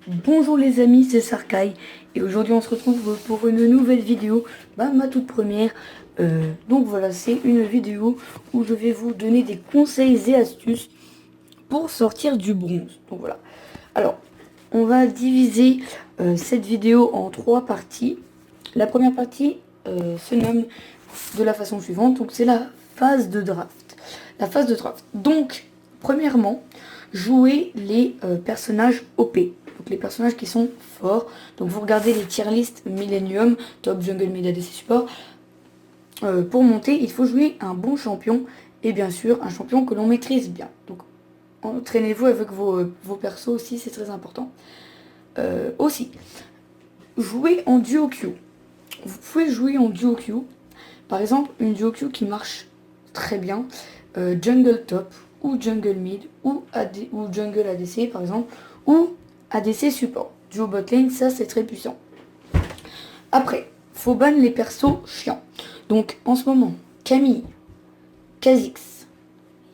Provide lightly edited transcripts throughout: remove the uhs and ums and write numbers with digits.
Bonjour les amis, c'est Sarkai et aujourd'hui on se retrouve pour une nouvelle vidéo, ma toute première. Donc voilà, c'est une vidéo où je vais vous donner des conseils et astuces pour sortir du bronze. Donc voilà. Alors, on va diviser cette vidéo en trois parties. La première partie se nomme de la façon suivante, donc c'est la phase de draft. La phase de draft. Donc, premièrement, jouer les personnages OP. Donc les personnages qui sont forts. Donc vous regardez les tier list Millennium, Top, Jungle, Mid, ADC Support. Pour monter, il faut jouer un bon champion et bien sûr un champion que l'on maîtrise bien. Donc entraînez-vous avec vos persos aussi, c'est très important. Aussi, jouer en duo Q. Vous pouvez jouer en duo Q. Par exemple, une duo Q qui marche très bien, Jungle Top ou Jungle Mid ou Jungle ADC par exemple, ou ADC Support. Duo Bot Lane, ça c'est très puissant. Après, faut ban les persos chiants. Donc en ce moment, Camille, Kha'Zix,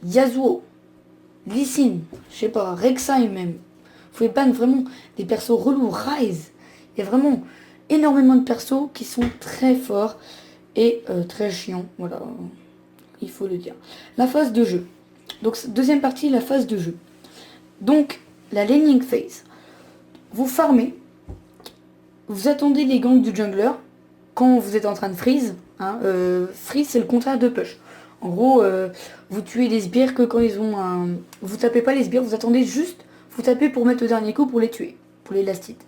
Yasuo, Lee Sin, je sais pas, Rek'Sai même. Faut ban vraiment des persos relous, Ryze. Il y a vraiment énormément de persos qui sont très forts et très chiants. Voilà, il faut le dire. La phase de jeu. Donc deuxième partie, la phase de jeu. Donc la laning phase. Vous farmez, vous attendez les ganks du jungler quand vous êtes en train de freeze. Freeze c'est le contraire de push. En gros, vous tuez les sbires que quand ils ont un... Vous tapez pas les sbires, vous attendez juste, vous tapez pour mettre le dernier coup pour les tuer, pour les last hit.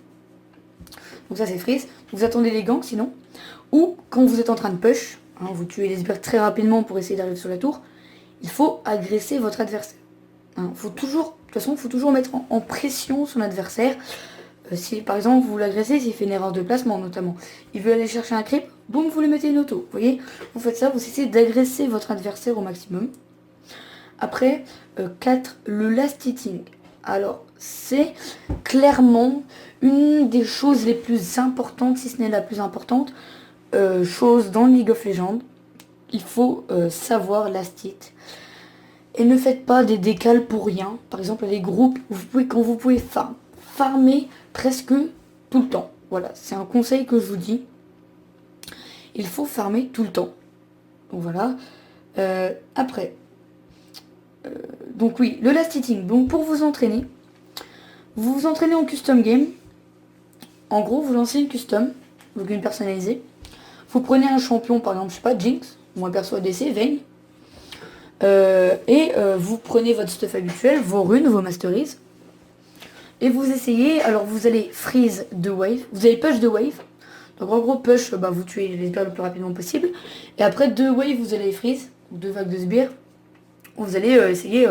Donc ça c'est freeze, vous attendez les ganks sinon. Ou quand vous êtes en train de push, vous tuez les sbires très rapidement pour essayer d'arriver sur la tour, il faut agresser votre adversaire. Faut toujours, de toute façon, il faut toujours mettre en pression son adversaire. Si par exemple vous l'agressez, s'il fait une erreur de placement notamment, il veut aller chercher un creep, boum, vous lui mettez une auto. Vous voyez, vous faites ça, vous essayez d'agresser votre adversaire au maximum. Après, 4, le last hitting. Alors, c'est clairement une des choses les plus importantes, si ce n'est la plus importante, chose dans League of Legends. Il faut savoir last hit. Et ne faites pas des décales pour rien. Par exemple, les groupes, quand vous pouvez farmer presque tout le temps. Voilà, c'est un conseil que je vous dis. Il faut farmer tout le temps. Donc voilà. Après. Donc oui, le last hitting. Donc pour vous entraîner, vous vous entraînez en custom game. En gros, vous lancez une custom, donc une personnalisée. Vous prenez un champion, par exemple, je sais pas, Jinx, ou un perso ADC, Vayne. Vous prenez votre stuff habituel, vos runes, vos masteries. Et vous essayez, alors vous allez freeze de wave, vous allez push de wave. Donc en gros push, vous tuez les sbires le plus rapidement possible. Et après 2 waves, vous allez freeze, ou 2 vagues de sbires. Vous allez essayer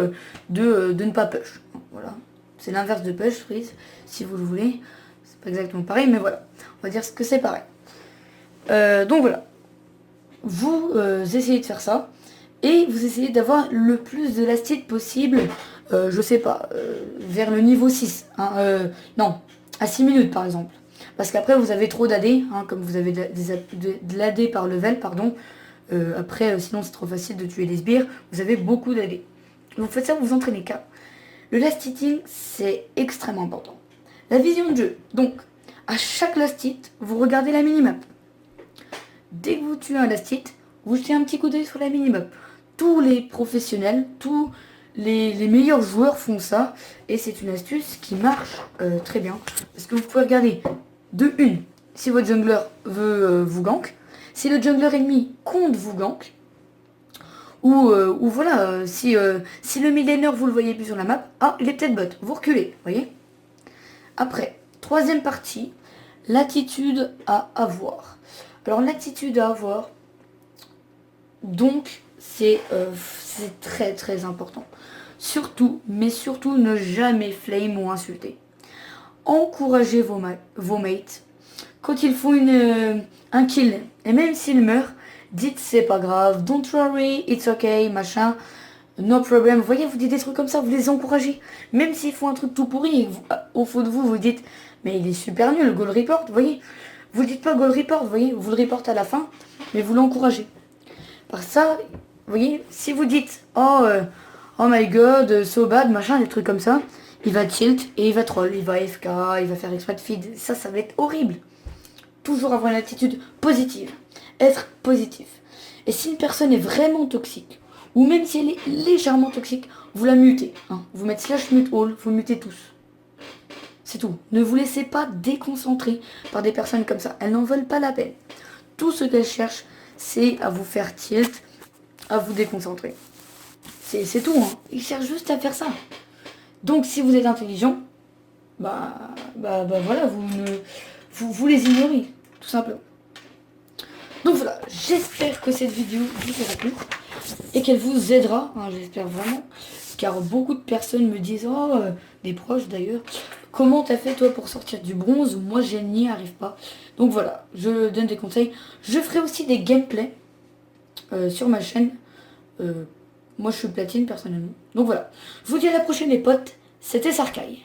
de ne pas push. Voilà, c'est l'inverse de push, freeze, si vous le voulez. C'est pas exactement pareil, mais voilà, on va dire que c'est pareil. Donc voilà, vous essayez de faire ça. Et vous essayez d'avoir le plus de last hit possible, je sais pas, vers le niveau 6. Non, à 6 minutes par exemple. Parce qu'après vous avez trop d'AD, comme vous avez de l'AD par level, pardon. Après, sinon c'est trop facile de tuer les sbires. Vous avez beaucoup d'AD. Vous faites ça, vous vous entraînez qu'à. Le last hitting, c'est extrêmement important. La vision de jeu. Donc, à chaque last hit, vous regardez la minimap. Dès que vous tuez un last hit, vous jetez un petit coup d'œil sur la minimap. Tous les professionnels, tous les meilleurs joueurs font ça. Et c'est une astuce qui marche très bien. Parce que vous pouvez regarder de une, si votre jungler veut vous gank. Si le jungler ennemi compte vous gank. Ou voilà, si le millénaire vous le voyez plus sur la map, il est peut-être bot. Vous reculez, voyez. Après, troisième partie, l'attitude à avoir. Alors l'attitude à avoir, donc c'est très très important. Surtout, mais surtout, ne jamais flame ou insulter. Encouragez vos mates. Quand ils font un kill, et même s'ils meurent, dites c'est pas grave, don't worry, it's okay, machin, no problem. Vous voyez, vous dites des trucs comme ça, vous les encouragez. Même s'ils font un truc tout pourri, et au fond de vous, vous dites, mais il est super nul, goal report, vous voyez. Vous ne dites pas goal report, vous voyez, vous le reportez à la fin, mais vous l'encouragez. Par ça, vous voyez, si vous dites oh my god, so bad, machin, des trucs comme ça, il va tilt et il va troll, il va FK, il va faire exprès de feed. Ça va être horrible. Toujours avoir une attitude positive. Être positif. Et si une personne est vraiment toxique, ou même si elle est légèrement toxique, vous la mutez. Hein. Vous mettez slash mute all, vous mutez tous. C'est tout. Ne vous laissez pas déconcentrer par des personnes comme ça. Elles n'en veulent pas la peine. Tout ce qu'elles cherchent, c'est à vous faire tilt, à vous déconcentrer. C'est tout. Hein. Ils cherchent juste à faire ça. Donc si vous êtes intelligent, voilà, vous les ignorez, tout simplement. Donc voilà, j'espère que cette vidéo vous aura plu et qu'elle vous aidera, hein, j'espère vraiment, car beaucoup de personnes me disent, des proches d'ailleurs, comment t'as fait toi pour sortir du bronze? Moi je n'y arrive pas. Donc voilà, je donne des conseils. Je ferai aussi des gameplays sur ma chaîne. Moi je suis platine personnellement. Donc voilà, je vous dis à la prochaine les potes, c'était Sarkai.